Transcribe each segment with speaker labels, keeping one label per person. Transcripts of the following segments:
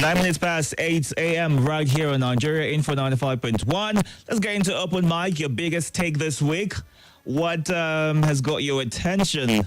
Speaker 1: 9 minutes past 8 a.m. right here on Nigeria Info 95.1. Let's get into open mic. Your biggest take this week. What has got your attention?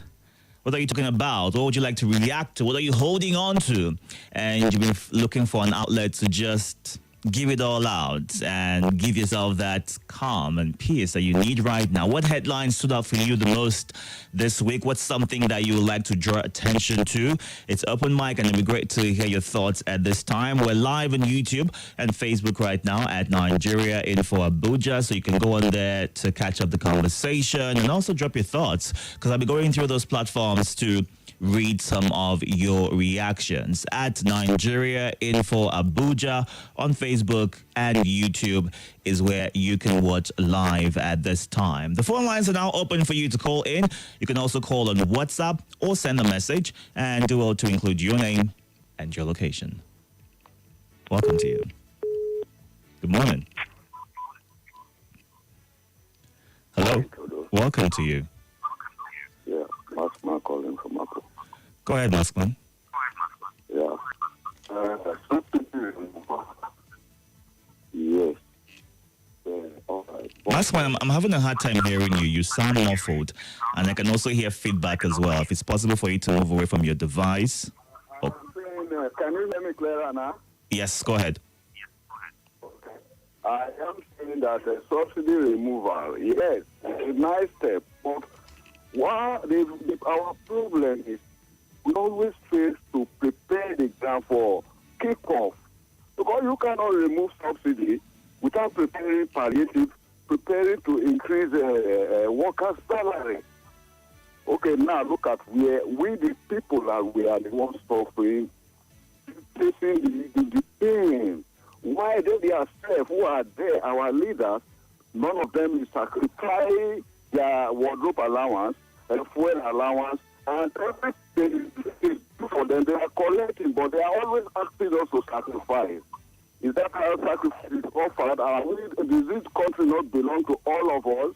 Speaker 1: What are you talking about? What would you like to react to? What are you holding on to? And you've been looking for an outlet to just give it all out and give yourself that calm and peace that you need right now. What headlines stood out for you the most this week? What's something that you would like to draw attention to? It's open mic, and it'd be great to hear your thoughts at this time. We're live on YouTube and Facebook right now at Nigeria Info Abuja, so you can go on there to catch up the conversation and also drop your thoughts, because I'll be going through those platforms to read some of your reactions at Nigeria Info Abuja on Facebook and YouTube is where you can watch live at this time. The phone lines are now open for you to call in. You can also call on WhatsApp or send a message, and do well to include your name and your location. Welcome to you. Good morning. Hello. Welcome to you.
Speaker 2: Yeah, Maskman calling from Akko.
Speaker 1: Go ahead, Maskman.
Speaker 2: Yeah. Yes. All right.
Speaker 1: Maskman, I'm having a hard time hearing you. You sound muffled, and I can also hear feedback as well. If it's possible for you to move away from your device.
Speaker 2: I'm saying, can you hear me clearer now?
Speaker 1: Yes, go ahead.
Speaker 2: Okay. I am saying that subsidy removal, yes, it's a nice step, but our problem is we always fail to prepare the ground for kickoff. Because you cannot remove subsidy without preparing palliative, preparing to increase workers' salary. Okay, now look at where we the people are, we are the ones suffering, facing the pain. Why they themselves who are there, our leaders, none of them is sacrificing their wardrobe allowance, fuel allowance, and everything for them. They are collecting, but they are always asking us to sacrifice. Is that how sacrifice is offered? Does this country not belong to all of us?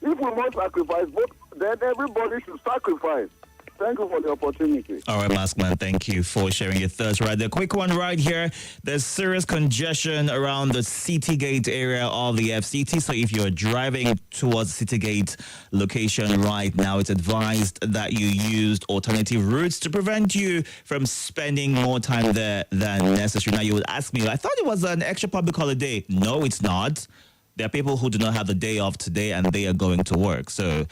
Speaker 2: If we must sacrifice, then everybody should sacrifice. Thank you for the opportunity.
Speaker 1: All right, Maskman, thank you for sharing your thoughts. Right, the quick one right here. There's serious congestion around the City Gate area of the FCT. So if you're driving towards City Gate location right now, it's advised that you used alternative routes to prevent you from spending more time there than necessary. Now, you would ask me, I thought it was an extra public holiday. No, it's not. There are people who do not have the day off today, and they are going to work. So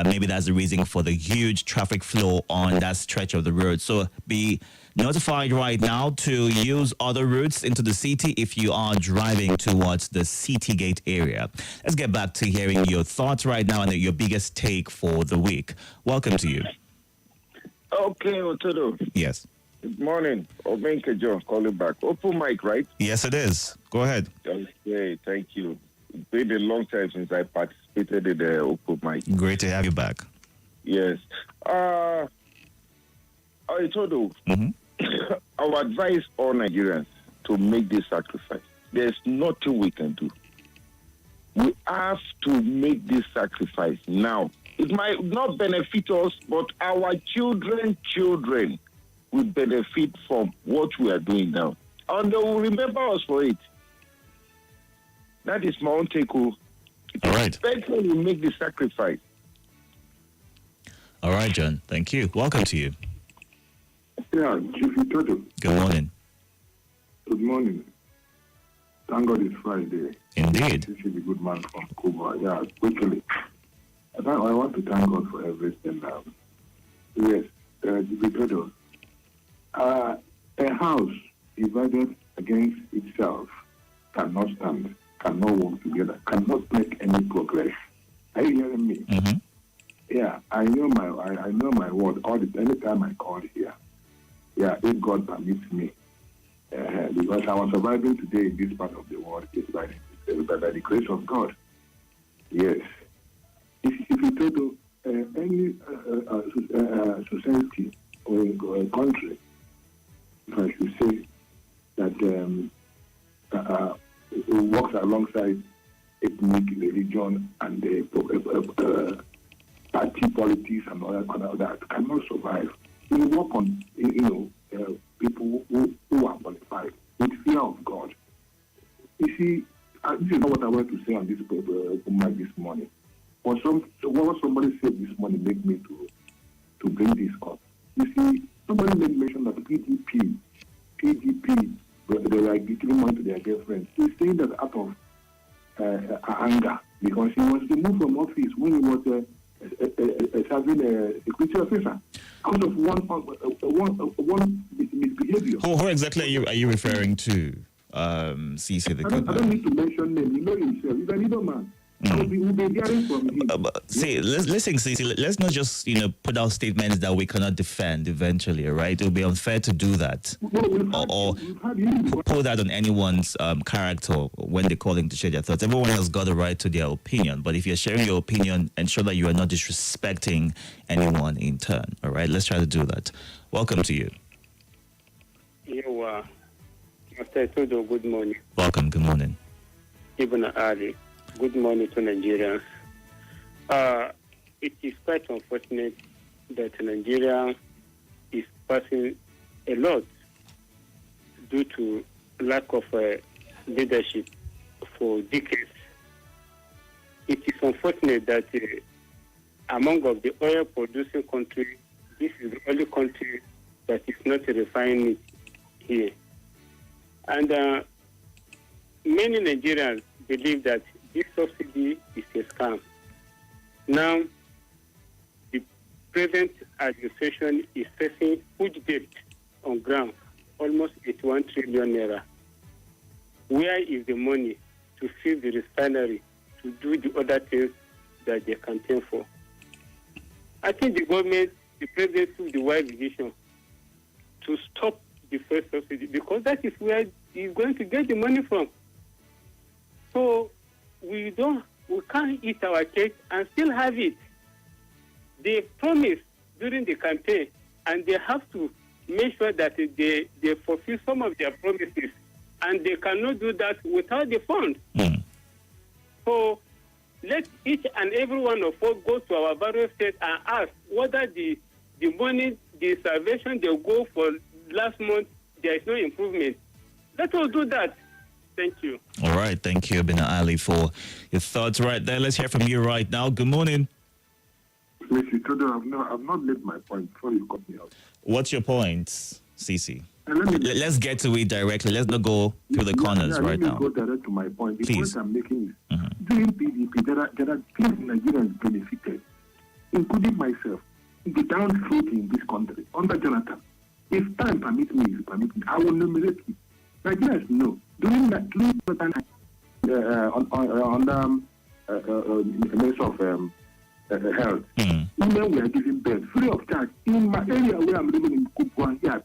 Speaker 1: maybe that's the reason for the huge traffic flow on that stretch of the road. So be notified right now to use other routes into the city if you are driving towards the City Gate area. Let's get back to hearing your thoughts right now and your biggest take for the week. Welcome to you.
Speaker 3: Okay, Itodo.
Speaker 1: Yes.
Speaker 3: Good morning. Obenke John calling back. Open mic, right?
Speaker 1: Yes, it is. Go ahead.
Speaker 3: Okay, thank you. It's been a long time since I participated in the open mic.
Speaker 1: Great to have you back.
Speaker 3: Yes. Itodo, our advice all Nigerians to make this sacrifice. There's nothing we can do. We have to make this sacrifice now. It might not benefit us, but our children will benefit from what we are doing now. And they will remember us for it. That is my own take. All
Speaker 1: right.
Speaker 3: Better we make the sacrifice.
Speaker 1: All right, John. Thank you. Welcome to you.
Speaker 4: Yeah, Chief Itodo.
Speaker 1: Good morning.
Speaker 4: Good morning. Thank God it's Friday.
Speaker 1: Indeed.
Speaker 4: This is a good man from Cuba. Yeah, quickly. I want to thank God for everything. Yes, Chief Itodo. A house divided against itself cannot stand, cannot work together, cannot make any progress. Are you hearing me?
Speaker 1: Mm-hmm.
Speaker 4: Yeah, I know my word. Anytime I call here, yeah, if God permits me, because I was surviving today in this part of the world is by the grace of God. Yes. If you go to any society or country, if I should say that it works alongside ethnic, religion, and party politics and all that cannot survive. We work on, people who are qualified with fear of God. You see, this is not what I want to say on this mic this morning. What somebody said this morning made me to bring this up. You see, somebody made mention that PDP, they were giving money to their girlfriends. He's saying that out of anger, because he was removed from office when he was serving a security officer because of one misbehavior.
Speaker 1: Who exactly are you referring to? CC the good
Speaker 4: I don't need to mention name. You know himself. He's a leader man. We'll be hearing from him.
Speaker 1: See, listen, CC, let's not just put out statements that we cannot defend eventually, right? It would be unfair to do that, or put that on anyone's character when they call him to share their thoughts. Everyone has got a right to their opinion, but if you're sharing your opinion, ensure that you are not disrespecting anyone in turn. All right, let's try to do that. Welcome to you.
Speaker 5: You Mr. Itodo, good morning.
Speaker 1: Welcome. Good morning.
Speaker 5: Ibn Ali. Good morning to Nigerians. It is quite unfortunate that Nigeria is passing a lot due to lack of leadership for decades. It is unfortunate that among of the oil-producing countries, this is the only country that is not refining it here. And many Nigerians believe that this subsidy is a scam. Now, the present administration is facing huge debt on ground, almost 81 trillion naira. Where is the money to fill the refinery, to do the other things that they campaign for? I think the government, the president took the wise decision to stop the first subsidy because that is where he's going to get the money from. So we can't eat our cake and still have it. They promised during the campaign, and they have to make sure that they fulfill some of their promises, and they cannot do that without the fund. So let each and every one of us go to our various states and ask whether the money, the salvation they go for last month, there is no improvement. Let us do that. Thank you.
Speaker 1: All right. Thank you, Bin Ali, for your thoughts right there. Let's hear from you right now. Good morning.
Speaker 4: Mr. Itodo, I've not made my point before you cut me out.
Speaker 1: What's your point, CC?
Speaker 4: Let's
Speaker 1: get to it directly. Let's not go through the corners right now.
Speaker 4: Let me go direct to my point. The
Speaker 1: Please.
Speaker 4: point I'm making is, during PDP, there are things Nigerians benefited, including myself, the downstroke in this country, under Jonathan. If time permits me, I will nominate you. Nigerians know. During that time, on the Minister of Health, women were giving birth free of charge. In my area where I'm living in Kubwa, here,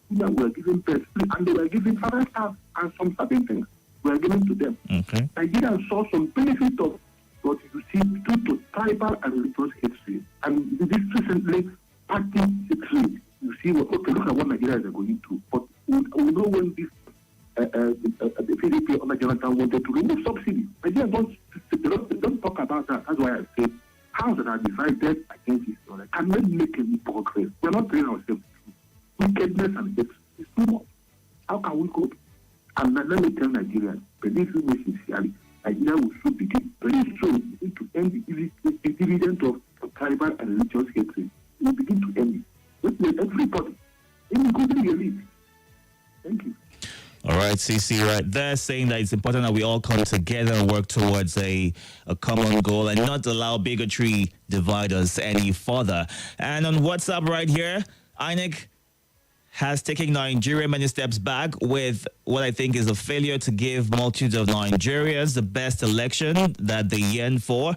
Speaker 4: women were giving birth free, and they were giving father staff and some certain things were given to them.
Speaker 1: Okay.
Speaker 4: Nigerians saw some benefit of what you see due to tribal and religious hatred. And this recently, party hatred. You see, okay, look at what Nigerians are going through. But we know when this the PDP under Jonathan wanted to remove subsidy. Nigerians don't talk about that. That's why I say houses that are divided against each other cannot make any progress. We're not training ourselves. Wickedness and hate is too much. How can we cope? And let me tell Nigerians, believe me sincerely, Nigeria will soon begin very soon to end the dividend of tribal and religious hatred. We will begin to end it. With everybody, including the elite. Thank you.
Speaker 1: All right, CC, right there, saying that it's important that we all come together and work towards a common goal and not allow bigotry divide us any further. And on WhatsApp right here, INEC has taken Nigeria many steps back with what I think is a failure to give multitudes of Nigerians the best election that they yearn for.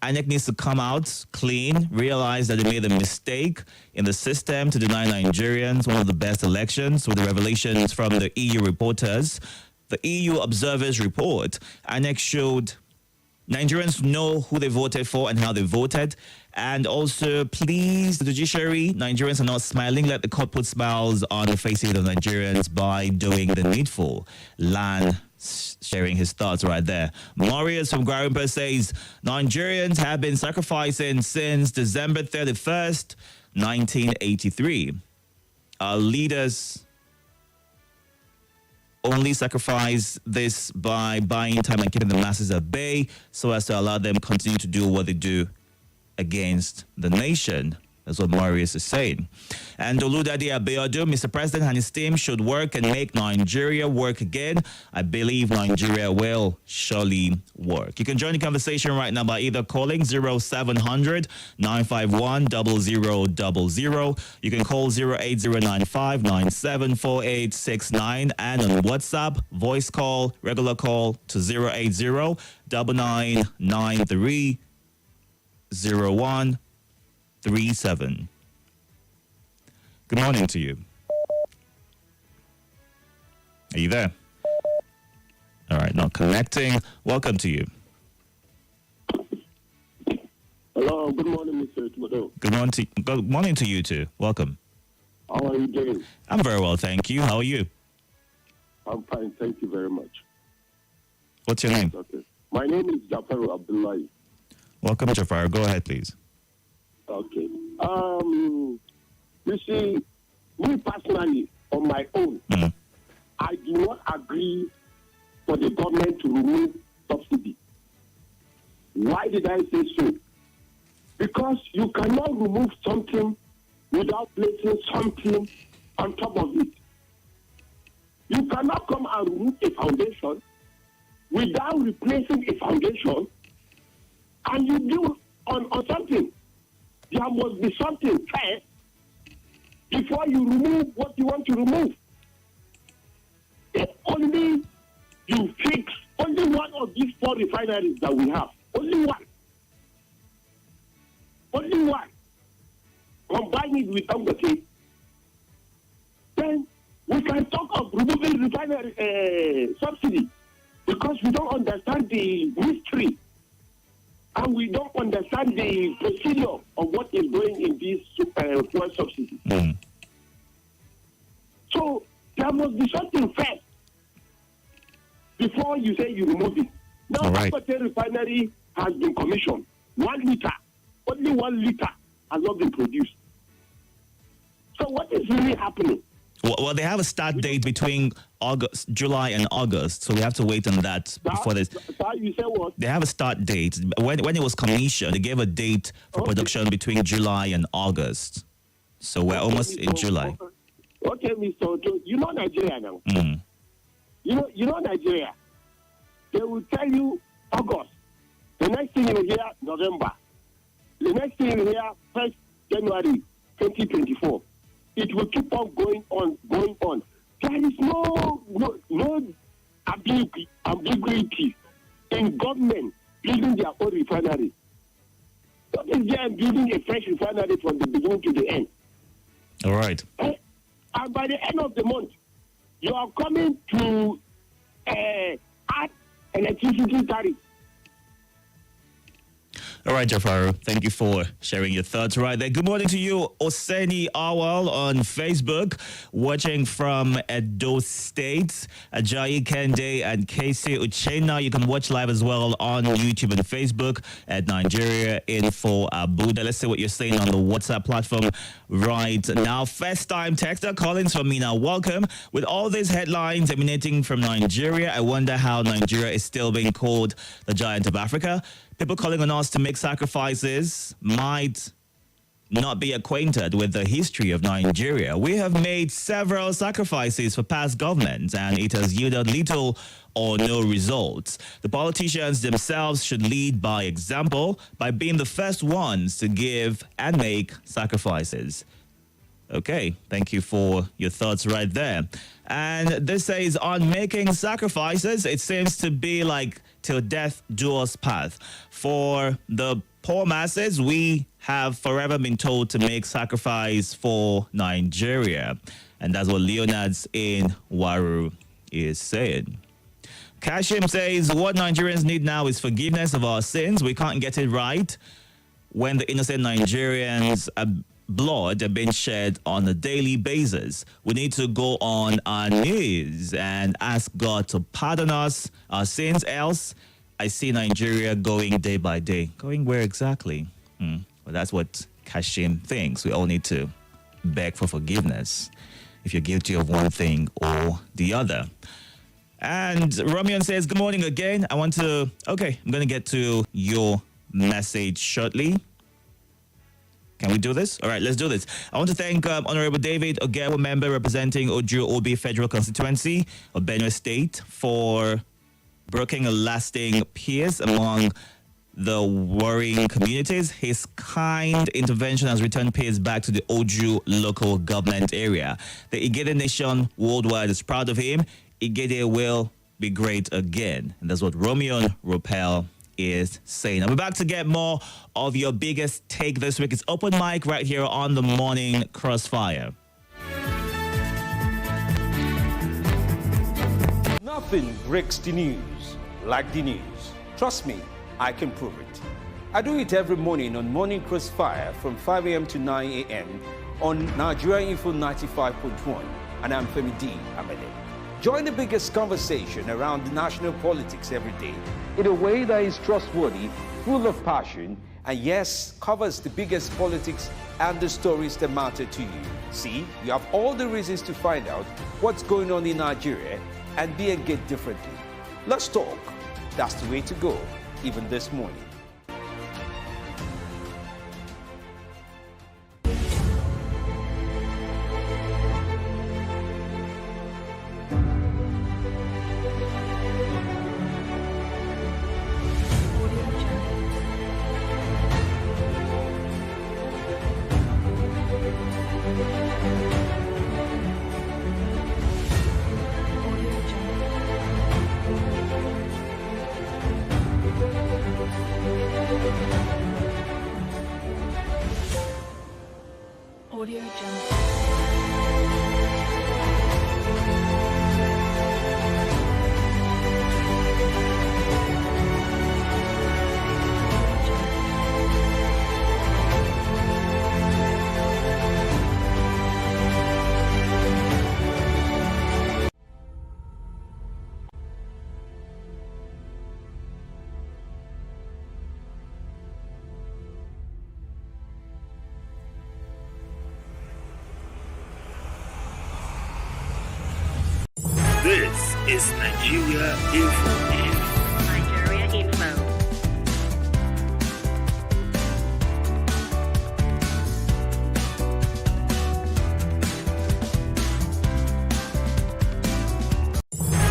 Speaker 1: INEC needs to come out clean, realize that they made a mistake in the system to deny Nigerians one of the best elections with the revelations from the EU reporters. The EU observers report, INEC showed Nigerians know who they voted for and how they voted. And also, please, the judiciary, Nigerians are not smiling. Let the court put smiles on the faces of Nigerians by doing the needful. Lan sharing his thoughts right there. Marius from Gwarimpa says, Nigerians have been sacrificing since December 31st, 1983. Our leaders only sacrifice this by buying time and keeping the masses at bay so as to allow them continue to do what they do against the nation. That's what Marius is saying. And Oludade Abiodun, Mr. President and his team should work and make Nigeria work again. I believe Nigeria will surely work. You can join the conversation right now by either calling 0700 951 0000. You can call 08095 974869 and on WhatsApp, voice call, regular call to 080 9993 0137. Good morning to you. Are you there? All right, not connecting. Welcome to you.
Speaker 6: Hello, good morning, Mr. Itodo.
Speaker 1: Good morning to you too. Welcome.
Speaker 6: How are you doing?
Speaker 1: I'm very well, thank you. How are you?
Speaker 6: I'm fine, thank you very much.
Speaker 1: What's your name?
Speaker 6: Okay. My name is Jafaru Abdullahi.
Speaker 1: Welcome, Jafar. Go ahead, please.
Speaker 6: Okay. You see, me personally, on my own, I do not agree for the government to remove subsidy. Why did I say so? Because you cannot remove something without placing something on top of it. You cannot come and remove a foundation without replacing a foundation, and you do on something. There must be something first before you remove what you want to remove. If only you fix only one of these 4 refineries that we have, only one, combine it with Dangote, then we can talk of removing refinery subsidy, because we don't understand the mystery and we don't understand the procedure of what is going in this fuel subsidy. So there must be something first before you say you remove it. Now, Dangote refinery has been commissioned. 1 liter, only 1 liter has not been produced. So what is really happening?
Speaker 1: Well, they have a start date between July and August, so we have to wait on that before this.
Speaker 6: You say what?
Speaker 1: They have a start date. When it was commissioned, they gave a date for production between July and August. So we're almost in July.
Speaker 6: Okay, Mr. Ojo, you know Nigeria now. You know Nigeria. They will tell you August. The next thing you hear, November. The next thing you hear, 1st January 2024. It will keep on going on. There is no ambiguity in government building their own refinery. What is there building a fresh refinery from the beginning to the end?
Speaker 1: All right.
Speaker 6: And by the end of the month, you are coming to add electricity tariff.
Speaker 1: All right, Jafaru, thank you for sharing your thoughts right there. Good morning to you, Oseni Awal on Facebook, watching from Edo State. Ajayi Kende and Casey Uchena. You can watch live as well on YouTube and Facebook at Nigeria Info Abuja. Let's see what you're saying on the WhatsApp platform right now. First time texter Collins from Mina. Welcome. With all these headlines emanating from Nigeria, I wonder how Nigeria is still being called the giant of Africa. People calling on us to make sacrifices might not be acquainted with the history of Nigeria. We have made several sacrifices for past governments, and it has yielded little or no results. The politicians themselves should lead by example by being the first ones to give and make sacrifices. Okay, thank you for your thoughts right there. And this says, on making sacrifices, it seems to be like till death do us part. For the poor masses, we have forever been told to make sacrifice for Nigeria. And that's what Leonard's in Waru is saying. Kashim says, what Nigerians need now is forgiveness of our sins. We can't get it right when the innocent Nigerians blood are being shed on a daily basis. We need to go on our knees and ask God to pardon us our sins. Else, I see Nigeria going day by day. Going where exactly? Well, that's what Kashim thinks. We all need to beg for forgiveness if you're guilty of one thing or the other. And Romion says, good morning again. I'm going to get to your message shortly. Can we do this? All right, let's do this. I want to thank Honorable David Ogewa, member representing Oju Obi Federal Constituency of Benue State, for broking a lasting peace among the warring communities. His kind intervention has returned peace back to the Oju local government area. The Igede nation worldwide is proud of him. Igede will be great again. And that's what Romeo Ropel is saying. I'll be back to get more of your biggest take this week. It's open mic right here on the morning Crossfire.
Speaker 7: Nothing breaks the news like the news. Trust me, I can prove it. I do it every morning on Morning Crossfire from 5 a.m. to 9 a.m. on Nigeria Info 95.1, and I'm Femi D. Amede. Join the biggest conversation around national politics every day in a way that is trustworthy, full of passion, and yes, covers the biggest politics and the stories that matter to you. See, you have all the reasons to find out what's going on in Nigeria and be engaged differently. Let's talk. That's the way to go, even this morning.
Speaker 8: Audio Jungle.
Speaker 9: This is Nigeria Info.
Speaker 8: Nigeria Info.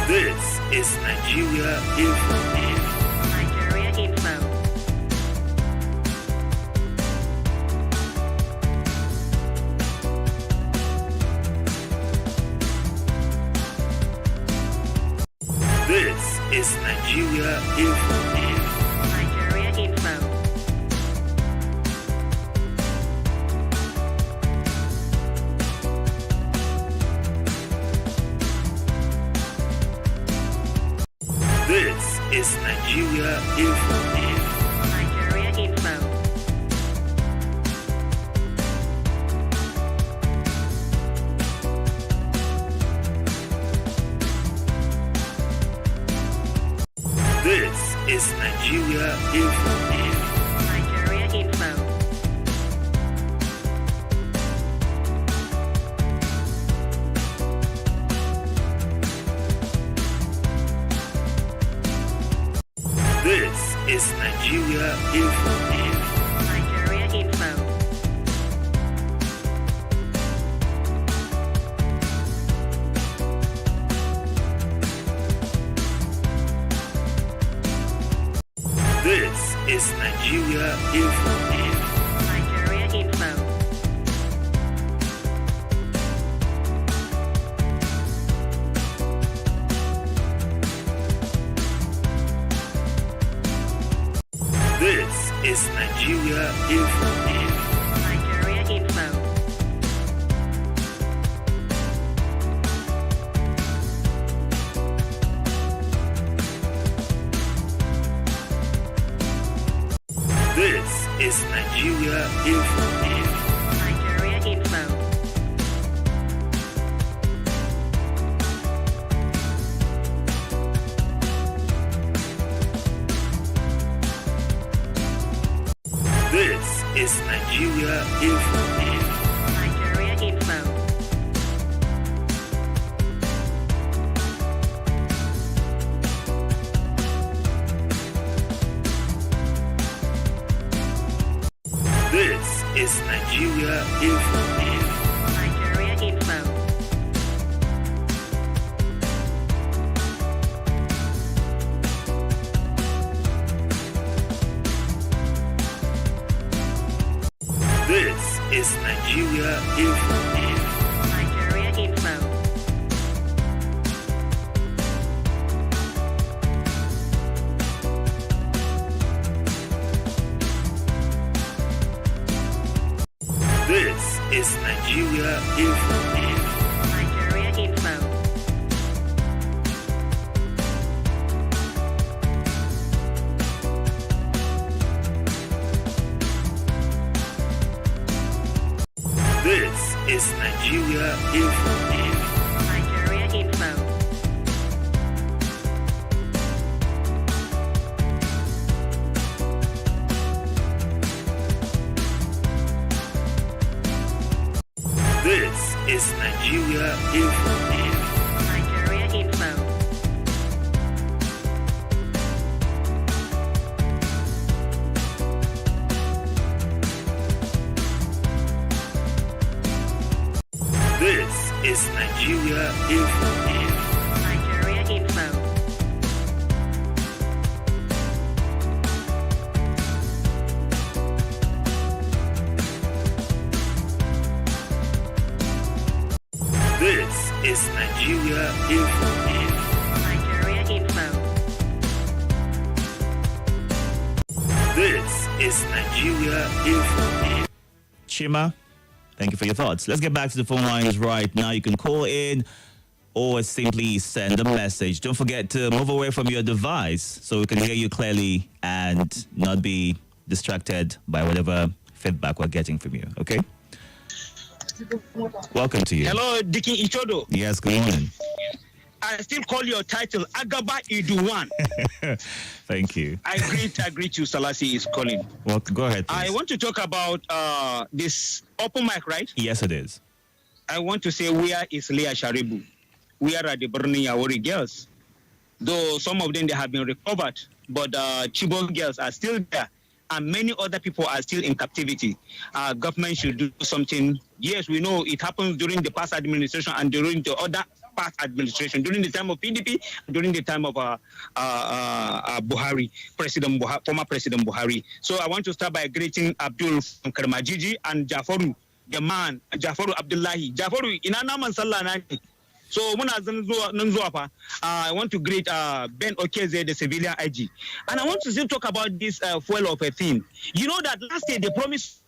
Speaker 9: This is Nigeria Info.
Speaker 8: Nigeria Info.
Speaker 9: This is Nigeria Info.
Speaker 8: Nigeria Info.
Speaker 9: This is Nigeria Info.
Speaker 8: Nigeria Info.
Speaker 9: This is Nigeria Info.
Speaker 8: Nigeria Info.
Speaker 9: This is Nigeria Info.
Speaker 8: Nigeria Info.
Speaker 9: This is Nigeria Info.
Speaker 8: Nigeria Info.
Speaker 9: This is Nigeria Info.
Speaker 8: Nigeria Info.
Speaker 9: This is Nigeria Info.
Speaker 8: Nigeria Info.
Speaker 9: This is Nigeria Info.
Speaker 8: Nigeria Info.
Speaker 9: Nigeria Info.
Speaker 8: Nigeria Info.
Speaker 9: This is Nigeria Info.
Speaker 8: Nigeria Info.
Speaker 9: This is Nigeria Info.
Speaker 8: Nigeria Info.
Speaker 9: This is Nigeria Info.
Speaker 8: Nigeria Info.
Speaker 9: This is Nigeria Info.
Speaker 8: Nigeria Info.
Speaker 9: This is Nigeria Info.
Speaker 8: Nigeria Info.
Speaker 9: This is Nigeria Info.
Speaker 8: Nigeria Info.
Speaker 9: This is Nigeria Info.
Speaker 1: Chima, thank you for your thoughts. Let's get back to the phone lines right now. You can call in or simply send a message. Don't forget to move away from your device so we can hear you clearly and not be distracted by whatever feedback we're getting from you. Okay? Welcome to you.
Speaker 10: Hello, Dickie Itodo.
Speaker 1: Yes, good morning.
Speaker 10: I still call your title Agaba Iduwan.
Speaker 1: Thank you.
Speaker 10: I greet you. Salasi is calling.
Speaker 1: Well, go ahead, please.
Speaker 10: I want to talk about this open mic, right?
Speaker 1: Yes, it is.
Speaker 10: I want to say where is Leah Sharibu? Where are the Burning Awori girls? Though some of them they have been recovered, but Chibok girls are still there. And many other people are still in captivity. Government should do something. Yes, we know it happened during the past administration and during the other past administration, during the time of PDP, during the time of Buhari, former President Buhari. So I want to start by greeting Abdul from Kermajiji and Jafaru, the man, Jafaru Abdullahi. Jafaru, inana man sallah na ne. So I want to greet Ben Okeze, the civilian IG. And I want to still talk about this fuel of a thing. You know that last year they promised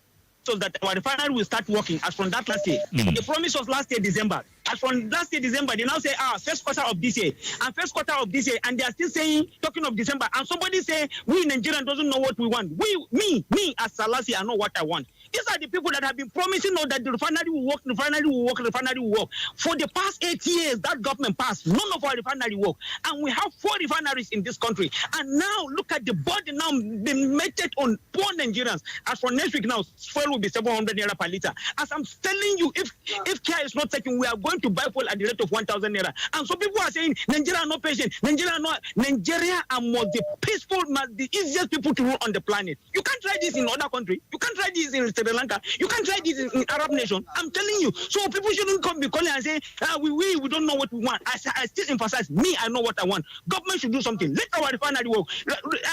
Speaker 10: us that our refinery will start working as from that last year. The promise was last year December. As from last year December, they now say, first quarter of this year, and first quarter of this year, and they are still saying, talking of December, and somebody say, we Nigerians doesn't know what we want. Me as Salasi, I know what I want. These are the people that have been promising us that the refinery will work, refinery will work, refinery will work. For the past 8 years, that government passed, none of our refinery work. And we have 4 refineries in this country. And now, look at the burden now being meted on poor Nigerians. As for next week now, fuel will be 700 naira per liter. As I'm telling you, if care is not taken, we are going to buy fuel at the rate of 1,000 naira. And so people are saying, Nigeria are not patient. Nigeria are most the peaceful, the easiest people to rule on the planet. You can't try this in other countries. You can't try this in Sri Lanka. You can't try this in Arab nation. I'm telling you. So people shouldn't come be calling and say, we don't know what we want. I still emphasize, I know what I want. Government should do something. Let our refinery work.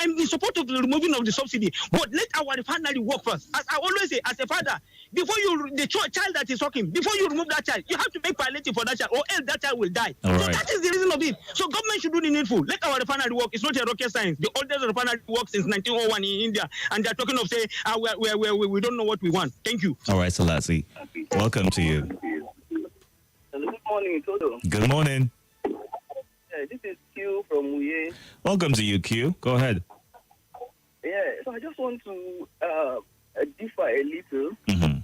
Speaker 10: I'm in support of the removing of the subsidy, but let our refinery work first. As I always say, as a father, before the child that is talking, before you remove that child, you have to make palliative for that child, or else that child will die.
Speaker 1: All
Speaker 10: so
Speaker 1: right.
Speaker 10: that is the reason of it. So government should do the needful. Let our refinery work. It's not a rocket science. The oldest refinery works since 1901 in India, and they're talking of say, we don't know what we want. Thank you.
Speaker 1: All right, Salasi. Welcome to you.
Speaker 11: Good morning, Itodo.
Speaker 1: Good morning.
Speaker 11: This is Q from Uye.
Speaker 1: Welcome to you, Q. Go ahead.
Speaker 11: Yeah, so I just want to differ a little.
Speaker 1: Mm-hmm.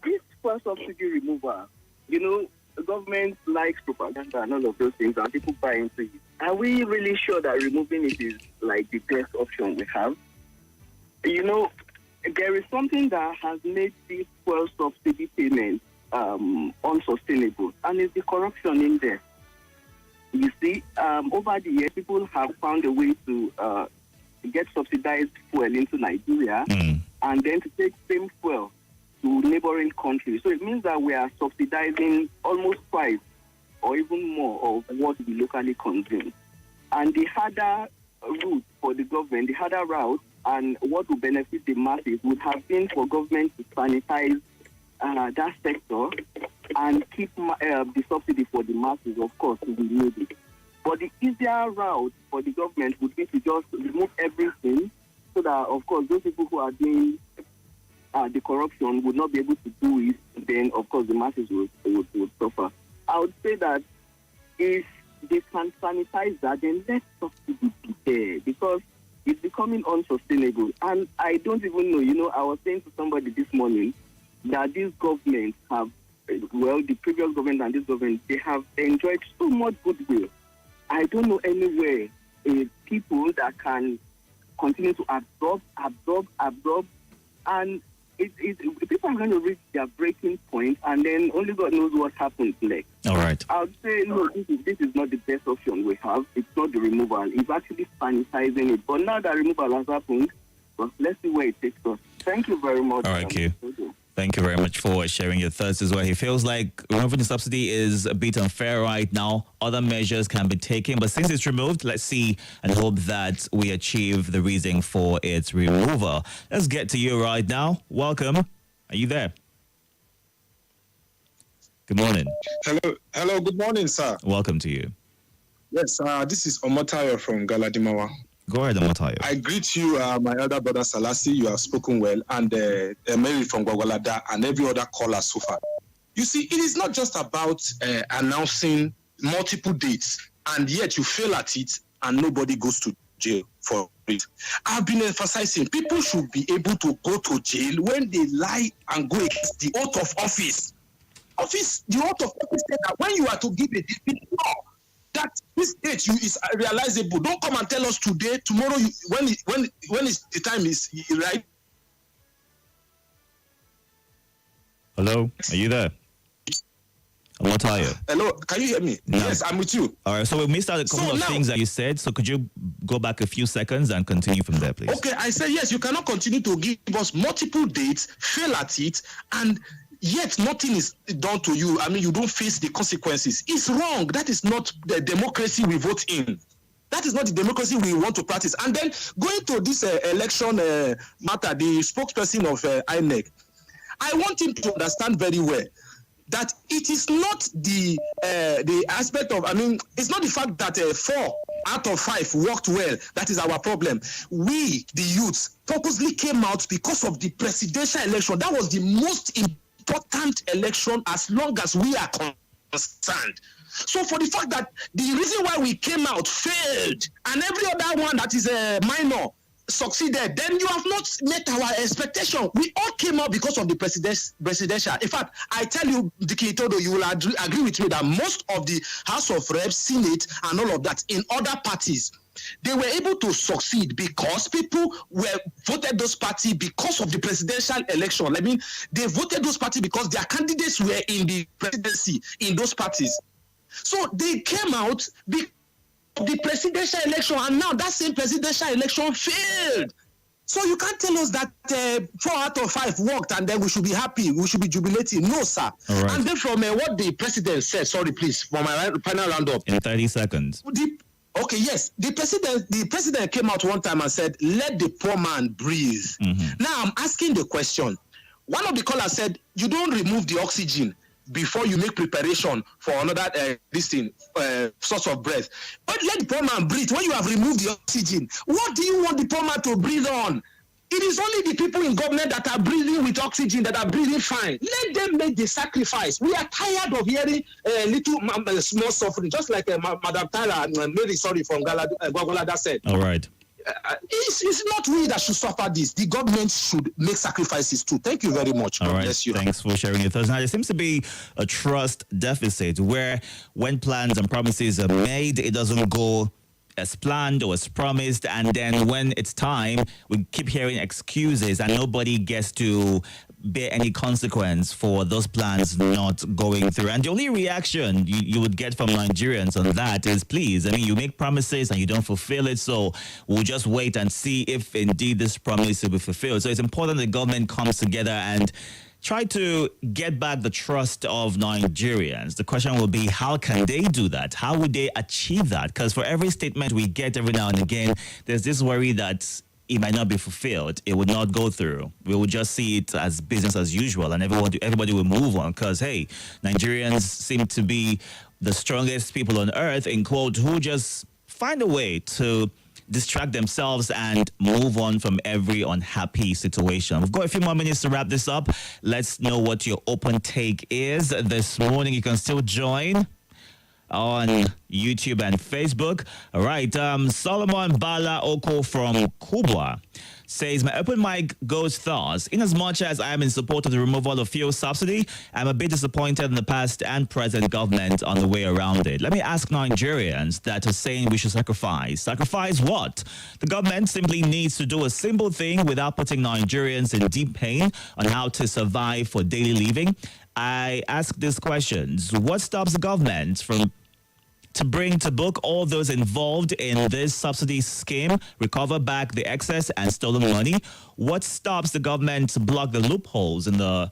Speaker 11: This fuel subsidy removal, the government likes propaganda and all of those things, and people buy into it. Are we really sure that removing it is like the best option we have? There is something that has made this fuel subsidy payment unsustainable, and it's the corruption in there. You see, over the years, people have found a way to get subsidized fuel into Nigeria, and then to take same fuel to neighboring countries. So it means that we are subsidizing almost twice or even more of what we locally consume. And the harder route for the government, the harder route, and what will benefit the masses would have been for government to sanitize that sector and keep the subsidy for the masses, of course, to be needed. But the easier route for the government would be to just remove everything so that, of course, those people who are doing the corruption would not be able to do it. Then, of course, the masses would suffer. I would say that if they can sanitize that, then let subsidy be there, because it's becoming unsustainable. And I don't even know, I was saying to somebody this morning that these governments have, the previous government and this government, they have enjoyed so much goodwill. I don't know anywhere people that can continue to absorb, and people are going to reach their breaking point, and then only God knows what happens next.
Speaker 1: All right.
Speaker 11: I would say, no, this is not the best option we have. It's not the removal. It's actually sanitizing it. But now that removal has happened, well, let's see where it takes us. Thank you very much.
Speaker 1: All right, Q. Thank you very much for sharing your thoughts as well. He feels like removing the subsidy is a bit unfair right now. Other measures can be taken, but since it's removed, let's see and hope that we achieve the reason for its removal. Let's get to you right now. Welcome. Are you there? Good morning.
Speaker 12: Hello. Good morning, sir.
Speaker 1: Welcome to you.
Speaker 12: Yes, this is Omotayo from Galadimawa.
Speaker 1: Go ahead, Omotayo.
Speaker 12: I greet you, my elder brother Salasi. You have spoken well, and Mary from Gwagwalada, and every other caller so far. You see, it is not just about announcing multiple dates, and yet you fail at it, and nobody goes to jail for it. I've been emphasizing people should be able to go to jail when they lie and go against the oath of office. The oath of office said that when you are to give a defeat, that this date is realizable. Don't come and tell us today, tomorrow, when the time is right.
Speaker 1: Hello, are you there? Omotayo.
Speaker 12: Hello, can you hear me?
Speaker 1: No.
Speaker 12: Yes, I'm with you.
Speaker 1: All right, so we missed out a couple of things that you said. So could you go back a few seconds and continue from there, please?
Speaker 12: Okay, I said yes. You cannot continue to give us multiple dates, fail at it, and yet nothing is done to you. I mean, you don't face the consequences. It's wrong. That is not the democracy we vote in. That is not the democracy we want to practice. And then going to this election matter, the spokesperson of INEC, I want him to understand very well that it is not the aspect of, it's not the fact that 4 out of 5 worked well. That is our problem. We, the youths, purposely came out because of the presidential election. That was the most important election as long as we are concerned. So for the fact that the reason why we came out failed and every other one that is a minor succeeded, then you have not met our expectation. We all came out because of the presidential. In fact, I tell you, Itodo, you will agree with me that most of the House of Reps, Senate, and all of that in other parties, they were able to succeed because people voted those parties because of the presidential election. I mean, they voted those parties because their candidates were in the presidency in those parties. So they came out because of the presidential election, and now that same presidential election failed. So you can't tell us that 4 out of 5 worked and then we should be happy, we should be jubilating. No, sir.
Speaker 1: Right.
Speaker 12: And then from what the president said, sorry, please, for my final roundup.
Speaker 1: In 30 seconds.
Speaker 12: Okay, yes. The president came out one time and said, let the poor man breathe. Mm-hmm. Now I'm asking the question. One of the callers said, you don't remove the oxygen before you make preparation for another source of breath. But let the poor man breathe. When you have removed the oxygen, what do you want the poor man to breathe on? It is only the people in government that are breathing with oxygen, that are breathing fine. Let them make the sacrifice. We are tired of hearing small suffering, just like Madam Tyler, Mary, from Gwagwalada said.
Speaker 1: All right.
Speaker 12: It's not we that should suffer this. The government should make sacrifices too. Thank you very much.
Speaker 1: All
Speaker 12: God
Speaker 1: right.
Speaker 12: bless you.
Speaker 1: Thanks for sharing your thoughts. Now, there seems to be a trust deficit where when plans and promises are made, it doesn't go as planned or as promised, and then when it's time, we keep hearing excuses and nobody gets to bear any consequence for those plans not going through. And the only reaction you would get from Nigerians on that is, please, you make promises and you don't fulfill it, so we'll just wait and see if indeed this promise will be fulfilled. So it's important the government comes together and try to get back the trust of Nigerians. The question will be, how can they do that? How would they achieve that? Because for every statement we get every now and again, there's this worry that it might not be fulfilled. It would not go through. We would just see it as business as usual, and everybody will move on because, hey, Nigerians seem to be the strongest people on earth, in quote, who just find a way to distract themselves and move on from every unhappy situation. We've got a few more minutes to wrap this up. Let's know what your open take is this morning. You can still join on YouTube and Facebook. All right. Solomon Bala Oko from Kubwa says, my open mic goes thus. In as much as I am in support of the removal of fuel subsidy, I'm a bit disappointed in the past and present government on the way around it. Let me ask Nigerians that are saying we should sacrifice. Sacrifice what? The government simply needs to do a simple thing without putting Nigerians in deep pain on how to survive for daily living. I ask these questions. What stops the government from to bring to book all those involved in this subsidy scheme, recover back the excess and stolen money? What stops the government to block the loopholes in the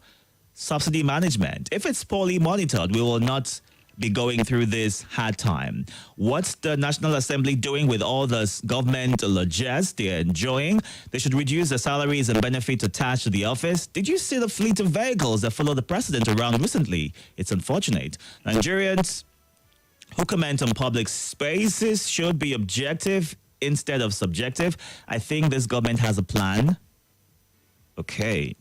Speaker 1: subsidy management? If it's poorly monitored, we will not be going through this hard time. What's the National Assembly doing with all this government largesse they're enjoying? They should reduce the salaries and benefits attached to the office. Did you see the fleet of vehicles that followed the president around recently? It's unfortunate. Nigerians who comment on public spaces should be objective instead of subjective. I think this government has a plan. Okay.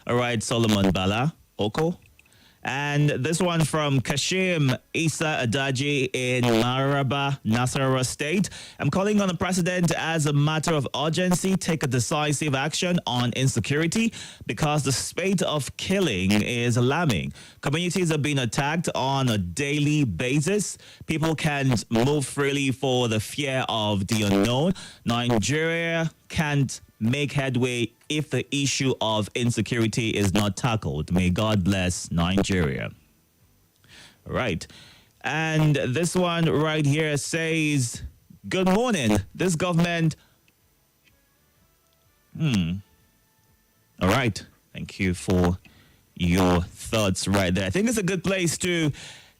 Speaker 1: All right, Solomon Bala Oko. And this one from Kashim Isa Adaji in Maraba, Nasarawa State. I'm calling on the president as a matter of urgency, take a decisive action on insecurity because the spate of killing is alarming. Communities are being attacked on a daily basis. People can't move freely for the fear of the unknown. Nigeria can't make headway if the issue of insecurity is not tackled. May God bless Nigeria. All right. And this one right here says, good morning. This government... All right. Thank you for your thoughts right there. I think it's a good place to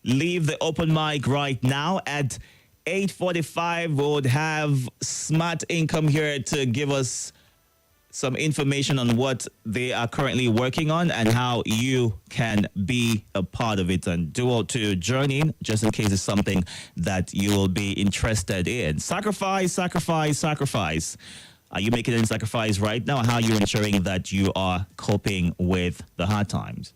Speaker 1: leave the open mic right now. At 8:45, we would have Smart Income here to give us some information on what they are currently working on and how you can be a part of it, and do all to join in just in case it's something that you will be interested in. Sacrifice, sacrifice, sacrifice. Are you making any sacrifice right now? How are you ensuring that you are coping with the hard times?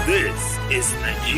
Speaker 9: This is Nigeria.